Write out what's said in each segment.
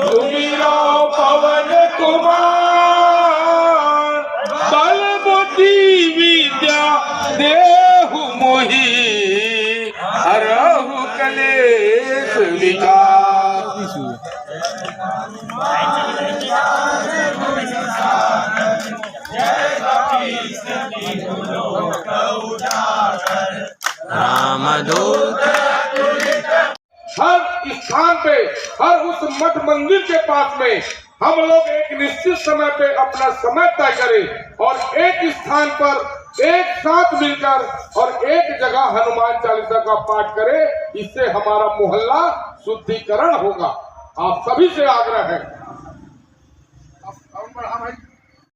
सुमिरो पवन कुमार बल बुद्धि विद्या देहु मोहि हरहु कलेश विकार। रामदूत हर स्थान पे, हर उस मठ मंदिर के पास में हम लोग एक निश्चित समय पे अपना समय तय करें और एक स्थान पर एक साथ मिलकर और एक जगह हनुमान चालीसा का पाठ करें। इससे हमारा मोहल्ला शुद्धिकरण होगा। आप सभी से आग्रह है।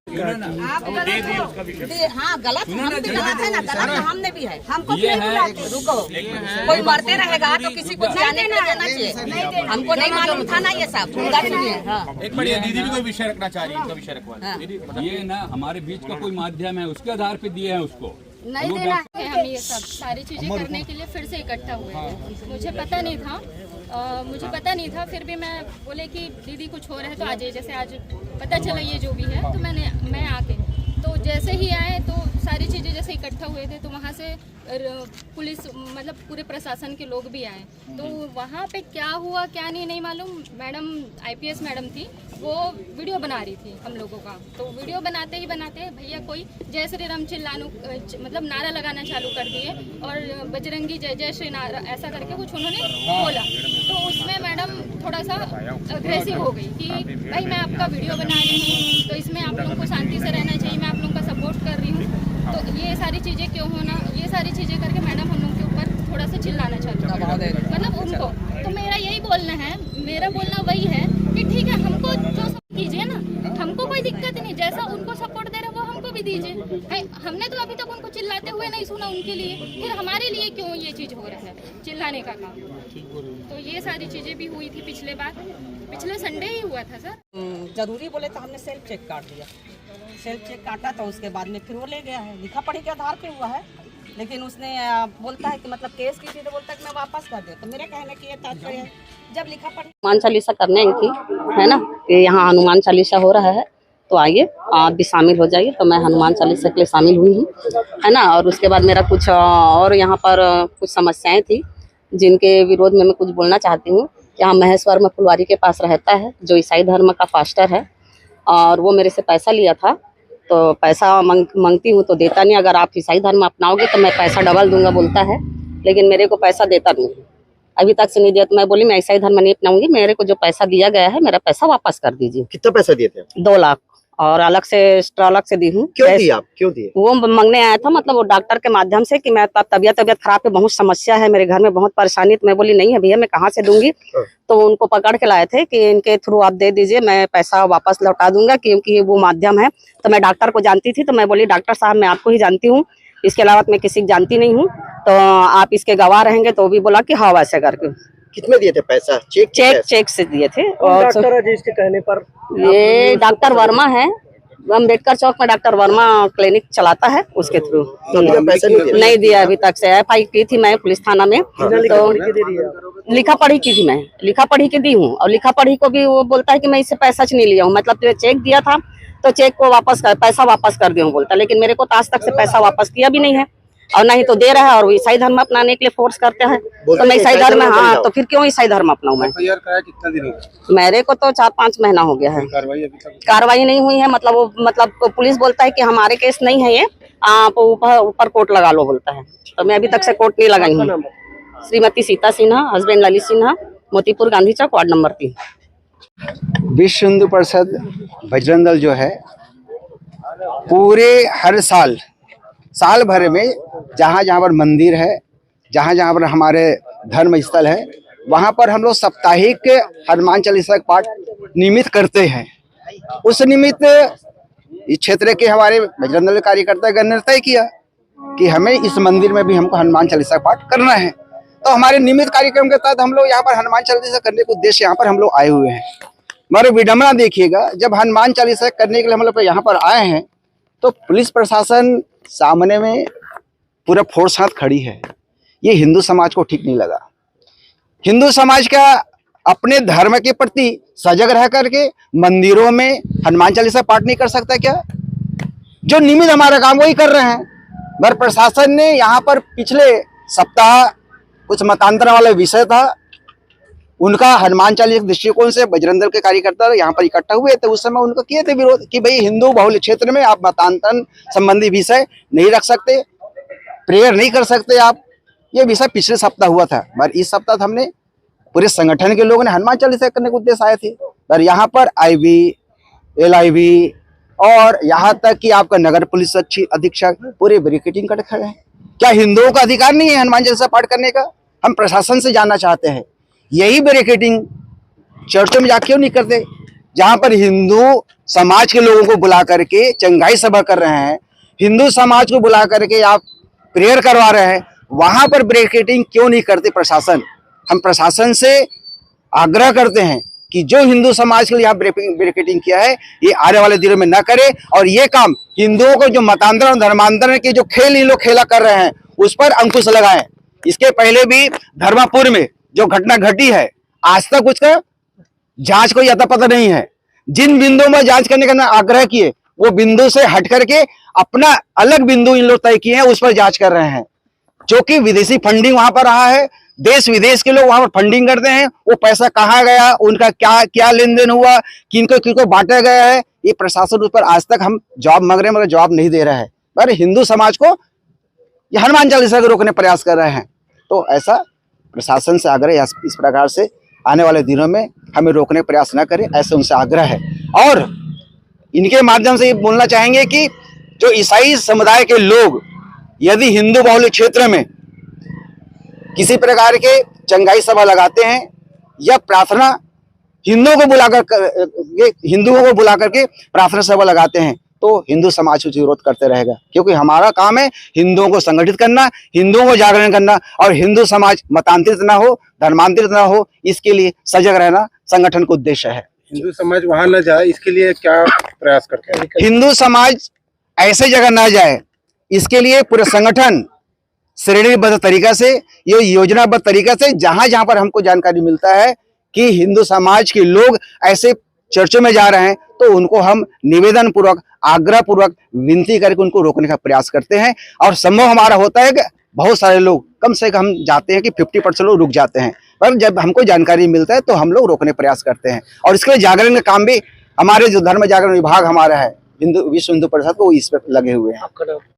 आप गलत हो। हाँ गलत, हम भी गलत है ना, गलत हमने भी है। हमको नहीं बुलाते। रुको, कोई मरते रहेगा तो किसी को जाने नहीं देना चाहिए। हमको नहीं मालूम था ना ये सब। एक बार ये दीदी भी कोई विषय रखना चाह रही है, उनका विषय रखवा दीदी। ये ना हमारे बीच का कोई माध्यम है, उसके आधार पे दिए हैं उसको। नहीं देना है। हम ये सब सारी चीजें करने के लिए फिर से इकट्ठा हुए हैं। मुझे पता नहीं था, फिर भी मैं बोले कि दीदी कुछ हो रहा है तो आ जाइए। जैसे आज पता चला ये जो भी है, तो मैं आके तो जैसे ही आए तो सारी चीज़ें जैसे इकट्ठा हुए थे, तो वहाँ से पुलिस मतलब पूरे प्रशासन के लोग भी आए। तो वहाँ पे क्या हुआ क्या नहीं मालूम। मैडम IPS मैडम थी, वो वीडियो बना रही थी हम लोगों का। तो वीडियो बनाते भैया कोई जय श्री राम चिल्लाना मतलब नारा लगाना चालू कर दिए और बजरंगी जय जय श्री नारा ऐसा करके कुछ उन्होंने बोला। तो उसमें मैडम थोड़ा सा अग्रेसिव हो गई कि भाई मैं आपका वीडियो बना रही हूँ, तो इसमें आप लोगों को शांति से रहना चाहिए, मैं आप लोगों का सपोर्ट कर रही हूँ। तो ये सारी चीज़ें क्यों होना, ये सारी चीज़ें करके मैडम हम लोग के ऊपर थोड़ा सा चिल्लाना चाहती है, मतलब उनको। तो मेरा यही बोलना है, मेरा बोलना वही है कि ठीक है, हमको जो सब कीजिए ना, हमको कोई दिक्कत नहीं। जैसा उनको सपोर्ट दे रहे वो हमको भी दीजिए। हमने तो अभी तक उनको चिल्लाते हुए नहीं सुना उनके लिए, फिर हमारे लिए क्यों ये चीज़ हो रहा है चिल्लाने का काम। तो ये सारी चीज़ें भी हुई थी पिछले संडे ही हुआ था सर। जरूरी बोले तो हमने सेल्फ चेक काट दिया। सेल्फ चेक काटा तो उसके बाद में फिर वो ले गया है। लिखा पढ़ी के आधार पे हुआ है, लेकिन उसने बोलता है कि मतलब केस की थी तो बोलता है कि मैं वापस कर दूँ। तो मेरे कहने की ये तात्पर्य है, जब लिखा पढ़ी हनुमान चालीसा करने आई थी, है ना, कि यहाँ हनुमान चालीसा हो रहा है तो आइए आप भी शामिल हो जाइए। तो मैं हनुमान चालीसा के लिए शामिल हुई हूँ, है ना। और उसके बाद मेरा कुछ और यहाँ पर कुछ समस्याएं थी जिनके विरोध में मैं कुछ बोलना चाहती हूँ। यहाँ महेश्वर में फुलवारी के पास रहता है जो ईसाई धर्म का पास्टर है, और वो मेरे से पैसा लिया था। तो पैसा मांगती हूँ तो देता नहीं। अगर आप ईसाई धर्म अपनाओगे तो मैं पैसा डबल दूंगा बोलता है, लेकिन मेरे को पैसा देता नहीं, अभी तक से नहीं दिया। तो मैं बोली मैं ईसाई धर्म नहीं अपनाऊंगी, मेरे को जो पैसा दिया गया है मेरा पैसा वापस कर दीजिए। कितना पैसा दिए थे? 2 लाख, और अलग से एक्स्ट्रा अलग से दी हूँ। क्यों दिए आप? क्यों दिए? वो मांगने आया था, मतलब वो डॉक्टर के माध्यम से कि मैं तबीयत खराब है, बहुत समस्या है मेरे घर में, बहुत परेशानी। तो मैं बोली नहीं है भैया, मैं कहाँ से दूंगी। तो उनको पकड़ के लाए थे कि इनके थ्रू आप दे दीजिए, मैं पैसा वापस लौटा दूंगा, क्योंकि वो माध्यम है। तो मैं डॉक्टर को जानती थी, तो मैं बोली डॉक्टर साहब मैं आपको ही जानती हूँ, इसके अलावा मैं किसी को जानती नहीं हूँ, तो आप इसके गवाह रहेंगे। तो भी बोला कि हाँ वैसे करके। कितने दिए थे पैसा? चेक से दिए थे। और डॉक्टर जिसके कहने पर ये डॉक्टर वर्मा है, अम्बेडकर चौक में डॉक्टर वर्मा क्लिनिक चलाता है, उसके थ्रू पैसा नहीं दिया अभी तक से। FI की थी मैं पुलिस थाना में। तो लिखा पढ़ी की थी, मैं लिखा पढ़ी की दी हूँ, और लिखा पढ़ी को भी वो बोलता है कि मैं इससे पैसा नहीं लिया हूँ, मतलब चेक दिया था तो चेक को पैसा वापस कर दिया हूँ बोलता, लेकिन मेरे को तो आज तक से पैसा वापस किया भी नहीं है, और नहीं तो दे रहा है। और ईसाई धर्म अपनाने के लिए फोर्स करते हैं, तो मैं ईसाई धर्म, हाँ तो फिर क्यों ईसाई धर्म अपनाऊं मैं? कितना दिन हो गया? मेरे को तो 4-5 महीना हो गया है। कार्रवाई नहीं हुई है, मतलब पुलिस बोलता है कि हमारे केस नहीं है ये, आप ऊपर कोर्ट लगा लो बोलता है। तो मैं अभी तक से कोर्ट नहीं लगाई हूँ। श्रीमती सीता सिन्हा, हस्बैंड ललित सिन्हा, मोतीपुर गांधी चौक, वार्ड नंबर 3। विश्व हिंदू परिषद बजरंग दल जो है पूरे हर साल भर में जहाँ पर मंदिर है, जहाँ पर हमारे धर्म स्थल है, वहाँ पर हम लोग साप्ताहिक हनुमान चालीसा का पाठ नियमित करते हैं। उस निमित्त इस क्षेत्र के हमारे बजरंग दल कार्यकर्ता ने तय किया कि हमें इस मंदिर में भी हमको हनुमान चालीसा पाठ करना है। तो हमारे नियमित कार्यक्रम के तहत हम लोग यहाँ पर हनुमान चालीसा करने के उद्देश्य यहाँ पर हम लोग आए हुए हैं। हमारे विडम्बना देखिएगा, जब हनुमान चालीसा करने के लिए हम लोग यहाँ पर आए हैं तो पुलिस प्रशासन सामने में पूरा फोर्स साथ खड़ी है। ये हिंदू समाज को ठीक नहीं लगा। हिंदू समाज का अपने धर्म के प्रति सजग रह करके मंदिरों में हनुमान चालीसा पाठ नहीं कर सकता क्या? जो नियमित हमारा काम वही कर रहे हैं। मगर प्रशासन ने यहाँ पर पिछले सप्ताह कुछ मतांतर वाला विषय था, उनका हनुमान चालीसा के दृष्टिकोण से बजरंग दल के कार्यकर्ता यहाँ पर इकट्ठा हुए थे। उस समय उनको किए थे विरोध कि भाई हिंदू बहुल क्षेत्र में आप मतांतर संबंधी विषय नहीं रख सकते, प्रेयर नहीं कर सकते आप। ये विषय पिछले सप्ताह हुआ था, मगर इस सप्ताह हमने पूरे संगठन के लोगों ने हनुमान चालीसा करने के उद्देश्य आए थे। पर यहाँ पर IB, LIV और यहाँ तक कि आपका नगर पुलिस अधीक्षक पूरे बैरिकेडिंग कर खड़े हैं। क्या हिंदुओं का अधिकार नहीं है हनुमान चालीसा पाठ करने का? हम प्रशासन से जानना चाहते हैं, यही बैरिकेडिंग चर्चों में जाके क्यों नहीं करते? जहाँ पर हिंदू समाज के लोगों को बुला करके चंगाई सभा कर रहे हैं, हिंदू समाज को बुला करके आप प्रेयर करवा रहे हैं, वहां पर बैरिकेडिंग क्यों नहीं करते प्रशासन? हम प्रशासन से आग्रह करते हैं कि जो हिंदू समाज के लिए यहाँ बैरिकेडिंग किया है, ये आने वाले दिनों में न करे और ये काम हिंदुओं को जो मतांतर और धर्मांतरण के जो खेल इन लोग खेला कर रहे हैं उस पर अंकुश लगाएं। इसके पहले भी धर्मापुर में जो घटना घटी है, आज तक उसका जांच कोई अता पता नहीं है। जिन बिंदुओं में जांच करने का आग्रह किए वो बिंदु से हट करके अपना अलग बिंदु इन लोग तय किए हैं, उस पर जांच कर रहे हैं। जो कि विदेशी फंडिंग वहां पर रहा है, देश विदेश के लोग वहां पर फंडिंग करते हैं, वो पैसा कहाँ गया, उनका क्या क्या लेन देन हुआ, किनको किनको बांटा गया है, ये प्रशासन उस पर आज तक हम जवाब मांग रहे हैं मगर जवाब नहीं दे रहा है। पर हिंदू समाज को ये हनुमान चालीसा को रोकने प्रयास कर रहे हैं। तो ऐसा प्रशासन से आग्रह इस प्रकार से आने वाले दिनों में हमें रोकने का प्रयास न करें, ऐसे उनसे आग्रह है। और इनके माध्यम से ये बोलना चाहेंगे कि जो ईसाई समुदाय के लोग यदि हिंदू बहुल क्षेत्र में किसी प्रकार के चंगाई सभा लगाते हैं या प्रार्थना हिंदुओं को बुला करके प्रार्थना सभा लगाते हैं, तो हिंदू समाज उसे विरोध करते रहेगा। क्योंकि हमारा काम है हिंदुओं को संगठित करना, हिंदुओं को जागरण करना और हिंदू समाज मतांतरित ना हो, धर्मांतरित ना हो, इसके लिए सजग रहना संगठन का उद्देश्य है। हिंदू समाज वहां न जाए, इसके लिए क्या प्रयास करते हैं? हिंदू समाज ऐसे जगह ना जाए, इसके लिए पूरे संगठन श्रेणीबद्ध तरीका से, ये योजनाबद्ध तरीका से जहां जहां पर हमको जानकारी मिलता है कि हिंदू समाज के लोग ऐसे चर्चों में जा रहे हैं, तो उनको हम निवेदन पूर्वक, आग्रह पूर्वक विनती करके उनको रोकने का प्रयास करते हैं। और संभव हमारा होता है कि बहुत सारे लोग, कम से कम जाते हैं कि 50% लोग रुक जाते हैं, पर जब हमको जानकारी मिलता है तो हम लोग रोकने का प्रयास करते हैं। और इसके लिए जागरण का काम भी हमारे जो धर्म जागरण विभाग हमारा है, विश्व हिंदू परिषद को, इस पर लगे हुए हैं।